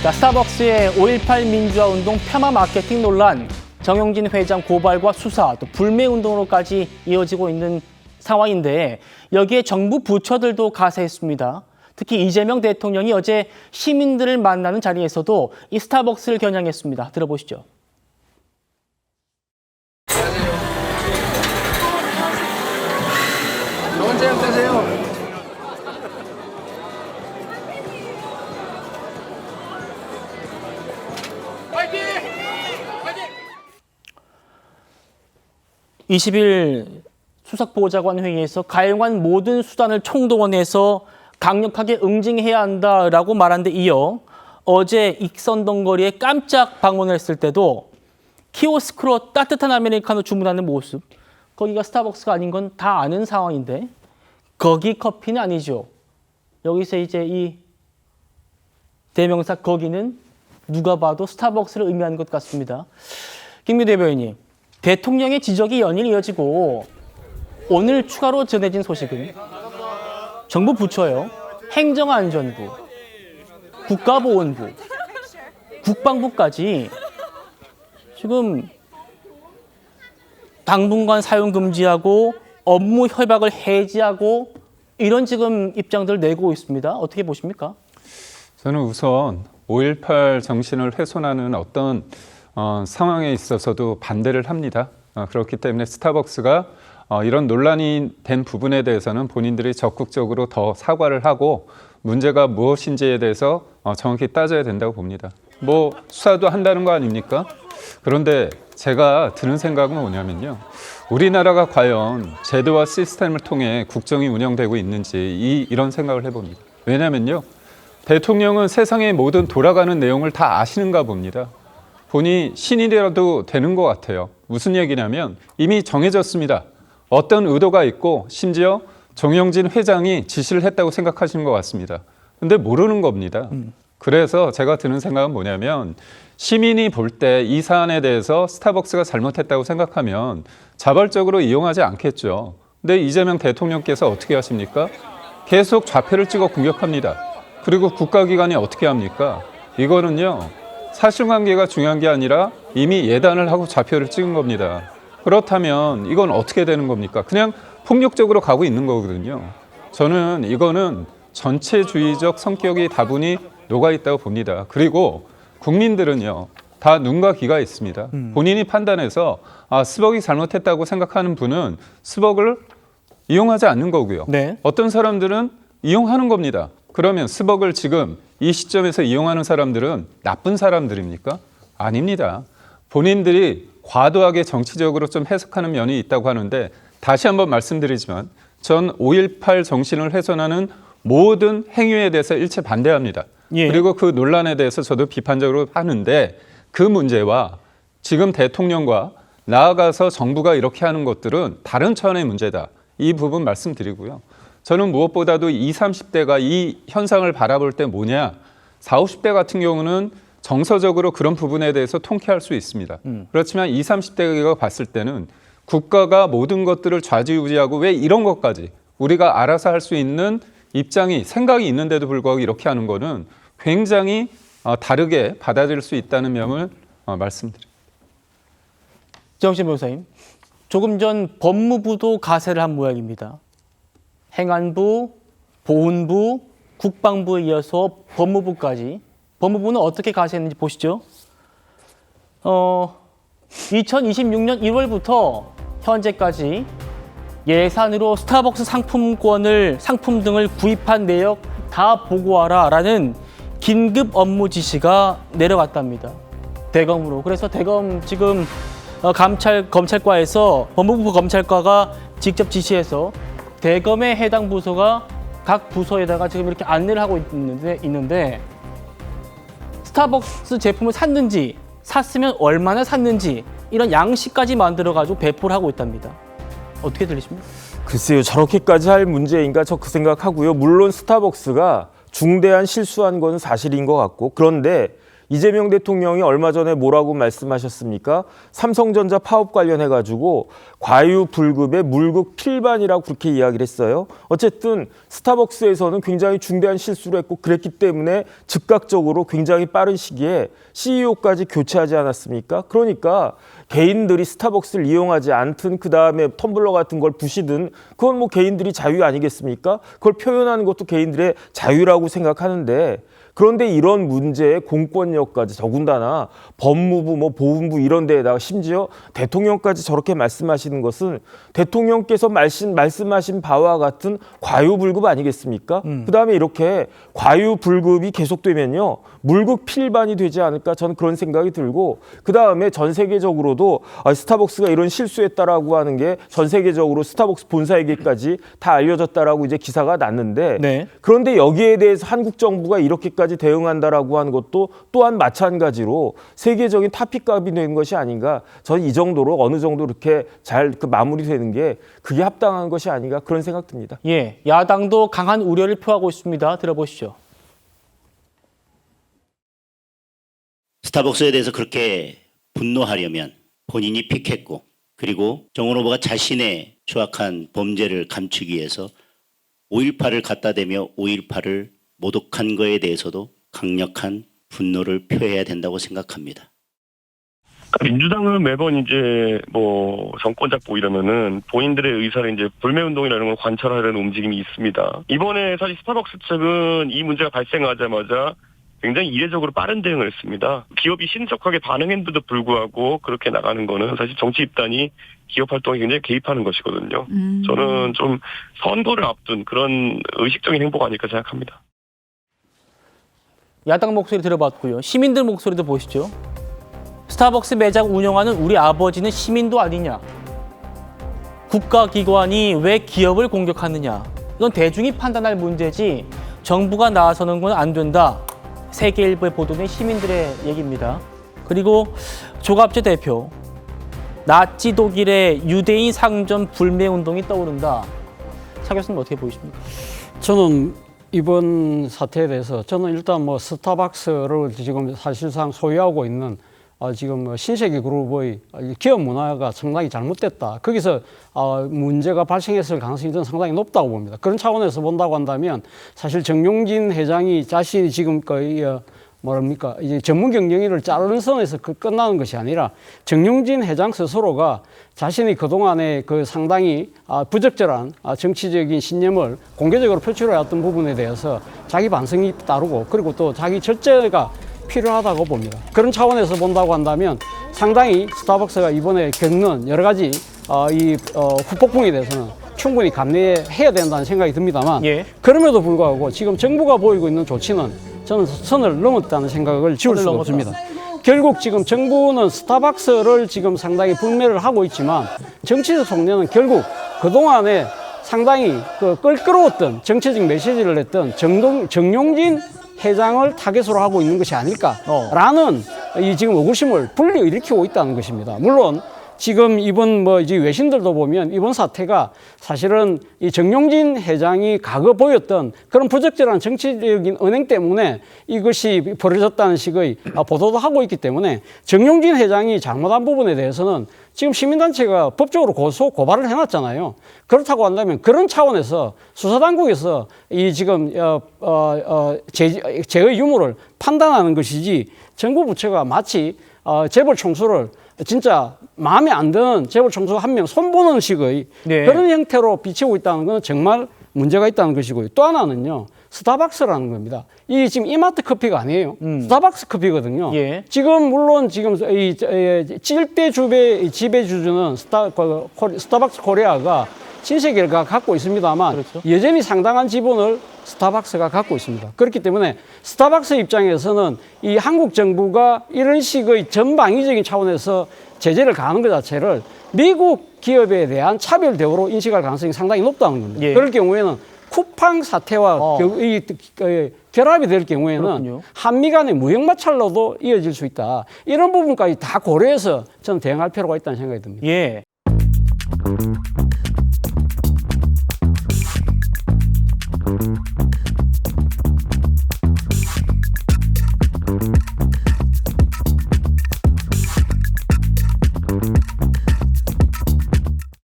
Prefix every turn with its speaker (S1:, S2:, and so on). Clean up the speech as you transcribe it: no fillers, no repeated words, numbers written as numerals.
S1: 자, 스타벅스의 5.18 민주화운동 폄하 마케팅 논란, 정영진 회장 고발과 수사, 또 불매운동으로까지 이어지고 있는 상황인데 여기에 정부 부처들도 가세했습니다. 특히 이재명 대통령이 어제 시민들을 만나는 자리에서도 이 스타벅스를 겨냥했습니다. 들어보시죠.
S2: 좋은 저녁 되세요. 파이팅! 파이팅!
S1: 20일 수석보좌관 회의에서 가용한 모든 수단을 총동원해서 강력하게 응징해야 한다라고 말한 데 이어 어제 익선동 거리에 깜짝 방문을 했을 때도 키오스크로 따뜻한 아메리카노 주문하는 모습, 거기가 스타벅스가 아닌 건 다 아는 상황인데 거기 커피는 아니죠. 여기서 이제 이 대명사 거기는 누가 봐도 스타벅스를 의미하는 것 같습니다. 김미 대변인님, 대통령의 지적이 연일 이어지고 오늘 추가로 전해진 소식은 정부 부처요, 행정안전부, 국가보훈부, 국방부까지 지금 당분간 사용 금지하고 업무 협약을 해지하고 이런 지금 입장들을 내고 있습니다. 어떻게 보십니까?
S3: 저는 우선 5.18 정신을 훼손하는 어떤 상황에 있어서도 반대를 합니다. 그렇기 때문에 스타벅스가 이런 논란이 된 부분에 대해서는 본인들이 적극적으로 더 사과를 하고 문제가 무엇인지에 대해서 정확히 따져야 된다고 봅니다. 뭐 수사도 한다는 거 아닙니까? 그런데 제가 드는 생각은 뭐냐면요. 우리나라가 과연 제도와 시스템을 통해 국정이 운영되고 있는지 이런 생각을 해봅니다. 왜냐면요. 대통령은 세상의 모든 돌아가는 내용을 다 아시는가 봅니다. 본이 신이라도 되는 것 같아요. 무슨 얘기냐면 이미 정해졌습니다. 어떤 의도가 있고 심지어 정영진 회장이 지시를 했다고 생각하시는 것 같습니다. 근데 모르는 겁니다. 그래서 제가 드는 생각은 뭐냐면 시민이 볼 때 이 사안에 대해서 스타벅스가 잘못했다고 생각하면 자발적으로 이용하지 않겠죠. 근데 이재명 대통령께서 어떻게 하십니까? 계속 좌표를 찍어 공격합니다. 그리고 국가기관이 어떻게 합니까? 이거는요, 사실관계가 중요한 게 아니라 이미 예단을 하고 좌표를 찍은 겁니다. 그렇다면 이건 어떻게 되는 겁니까? 그냥 폭력적으로 가고 있는 거거든요. 저는 이거는 전체주의적 성격이 다분히 녹아있다고 봅니다. 그리고 국민들은요, 다 눈과 귀가 있습니다. 본인이 판단해서 스벅이 잘못했다고 생각하는 분은 스벅을 이용하지 않는 거고요.
S1: 네.
S3: 어떤 사람들은 이용하는 겁니다. 그러면 스벅을 지금 이 시점에서 이용하는 사람들은 나쁜 사람들입니까? 아닙니다. 본인들이 과도하게 정치적으로 좀 해석하는 면이 있다고 하는데 다시 한번 말씀드리지만 전 5.18 정신을 훼손하는 모든 행위에 대해서 일체 반대합니다.
S1: 예.
S3: 그리고 그 논란에 대해서 저도 비판적으로 하는데 그 문제와 지금 대통령과 나아가서 정부가 이렇게 하는 것들은 다른 차원의 문제다. 이 부분 말씀드리고요. 저는 무엇보다도 20, 30대가 이 현상을 바라볼 때 뭐냐. 40, 50대 같은 경우는 정서적으로 그런 부분에 대해서 통쾌할 수 있습니다. 그렇지만 20, 30대가 봤을 때는 국가가 모든 것들을 좌지우지하고 왜 이런 것까지 우리가 알아서 할 수 있는 입장이, 생각이 있는데도 불구하고 이렇게 하는 거는 굉장히 다르게 받아들일 수 있다는 점을 말씀드립니다.
S1: 정신 변호사님, 조금 전 법무부도 가세를 한 모양입니다. 행안부, 보훈부, 국방부에 이어서 법무부까지. 법무부는 어떻게 가세했는지 보시죠. 2026년 1월부터 현재까지 예산으로 스타벅스 상품 등을 구입한 내역 다 보고하라라는 긴급 업무 지시가 내려갔답니다. 대검으로. 그래서 대검 지금 검찰과에서 법무부 검찰과가 직접 지시해서 대검의 해당 부서가 각 부서에다가 지금 이렇게 안내를 하고 있는데 스타벅스 제품을 샀는지, 샀으면 얼마나 샀는지 이런 양식까지 만들어가지고 배포를 하고 있답니다. 어떻게 들리십니까?
S4: 글쎄요, 저렇게까지 할 문제인가 저 그 생각하고요. 물론 스타벅스가 중대한 실수한 건 사실인 것 같고, 그런데 이재명 대통령이 얼마 전에 뭐라고 말씀하셨습니까? 삼성전자 파업 관련해가지고 과유불급의 물극 필반이라고 그렇게 이야기를 했어요. 어쨌든 스타벅스에서는 굉장히 중대한 실수를 했고 그랬기 때문에 즉각적으로 굉장히 빠른 시기에 CEO까지 교체하지 않았습니까? 그러니까 개인들이 스타벅스를 이용하지 않든 그다음에 텀블러 같은 걸 부시든 그건 뭐 개인들이 자유 아니겠습니까? 그걸 표현하는 것도 개인들의 자유라고 생각하는데 그런데 이런 문제의 공권력까지 더군다나 법무부, 뭐 보훈부 이런 데에다가 심지어 대통령까지 저렇게 말씀하시는 것은 대통령께서 말씀하신 바와 같은 과유불급 아니겠습니까? 그다음에 이렇게 과유불급이 계속되면요. 물극 필반이 되지 않을까 저는 그런 생각이 들고 그다음에 전 세계적으로도 스타벅스가 이런 실수했다라고 하는 게 전 세계적으로 스타벅스 본사에게까지 다 알려졌다라고 이제 기사가 났는데
S1: 네.
S4: 그런데 여기에 대해서 한국 정부가 이렇게까지 대응한다라고 하는 것도 또한 마찬가지로 세계적인 타픽값이 되는 것이 아닌가. 저는 이 정도로 어느 정도 이렇게 잘 그 마무리되는 게 그게 합당한 것이 아닌가 그런 생각 듭니다.
S1: 예, 야당도 강한 우려를 표하고 있습니다. 들어보시죠.
S5: 스타벅스에 대해서 그렇게 분노하려면 본인이 픽했고 그리고 정원 후보가 자신의 추악한 범죄를 감추기 위해서 5.18을 갖다 대며 5.18을 모독한 거에 대해서도 강력한 분노를 표해야 된다고 생각합니다.
S6: 민주당은 매번 이제 뭐 정권 잡고 이러면은 본인들의 의사를 이제 불매운동이라는 걸 관철하려는 움직임이 있습니다. 이번에 사실 스타벅스 측은 이 문제가 발생하자마자 굉장히 이례적으로 빠른 대응을 했습니다. 기업이 신속하게 반응했는데도 불구하고 그렇게 나가는 거는 사실 정치 집단이 기업 활동에 굉장히 개입하는 것이거든요. 저는 좀 선거를 앞둔 그런 의식적인 행보가 아닐까 생각합니다.
S1: 야당 목소리 들어봤고요. 시민들 목소리도 보시죠. 스타벅스 매장 운영하는 우리 아버지는 시민도 아니냐. 국가기관이 왜 기업을 공격하느냐. 이건 대중이 판단할 문제지 정부가 나서는 건 안 된다. 세계일보에 보도된 시민들의 얘기입니다. 그리고 조갑재 대표. 나치 독일의 유대인 상점 불매운동이 떠오른다. 차 교수님 어떻게 보이십니까?
S7: 저는 이번 사태에 대해서 저는 일단 뭐 스타벅스를 지금 사실상 소유하고 있는 지금 신세계 그룹의 기업 문화가 상당히 잘못됐다. 거기서 문제가 발생했을 가능성이 저는 상당히 높다고 봅니다. 그런 차원에서 본다고 한다면 사실 정용진 회장이 자신이 지금 거의 뭐랍니까 이제 전문 경영인을 자르는 선에서 끝나는 것이 아니라 정용진 회장 스스로가 자신이 그동안에 그 상당히 부적절한 정치적인 신념을 공개적으로 표출해왔던 부분에 대해서 자기 반성이 따르고 그리고 또 자기 절제가 필요하다고 봅니다. 그런 차원에서 본다고 한다면 상당히 스타벅스가 이번에 겪는 여러 가지 후폭풍에 대해서는 충분히 감내해야 된다는 생각이 듭니다만
S1: 예.
S7: 그럼에도 불구하고 지금 정부가 보이고 있는 조치는 저는 선을 넘었다는 생각을 지울 수가 없습니다. 결국 지금 정부는 스타벅스를 지금 상당히 불매를 하고 있지만 정치적 속내는 결국 그동안에 상당히 끌끌어왔던 정치적 메시지를 냈던 정용진 회장을 타겟으로 하고 있는 것이 아닐까라는 이 지금 의구심을 불러일으키고 있다는 것입니다. 물론 지금 이번 이제 외신들도 보면 이번 사태가 사실은 이 정용진 회장이 과거 보였던 그런 부적절한 정치적인 언행 때문에 이것이 벌어졌다는 식의 보도도 하고 있기 때문에 정용진 회장이 잘못한 부분에 대해서는 지금 시민단체가 법적으로 고발을 해놨잖아요. 그렇다고 한다면 그런 차원에서 수사당국에서 이 지금 죄의 유무를 판단하는 것이지 정부 부처가 마치 재벌 총수를 진짜 마음에 안 드는 재벌 총수 한 명 손보는 식의
S1: 네.
S7: 그런 형태로 비치고 있다는 건 정말 문제가 있다는 것이고요. 또 하나는요. 스타벅스라는 겁니다. 이 지금 이마트 커피가 아니에요. 스타벅스 커피거든요.
S1: 예. 지금
S7: 물론 지금 이 7대 지배주주는 스타벅스 코리아가 신세계가 갖고 있습니다만
S1: 그렇죠.
S7: 여전히 상당한 지분을 스타벅스가 갖고 있습니다. 그렇기 때문에 스타벅스 입장에서는 이 한국 정부가 이런 식의 전방위적인 차원에서 제재를 가하는 것 자체를 미국 기업에 대한 차별 대우로 인식할 가능성이 상당히 높다는 겁니다.
S1: 예.
S7: 그럴 경우에는 쿠팡 사태와 결합이 될 경우에는
S1: 그렇군요.
S7: 한미 간의 무역 마찰로도 이어질 수 있다. 이런 부분까지 다 고려해서 저는 대응할 필요가 있다는 생각이 듭니다.
S1: 예.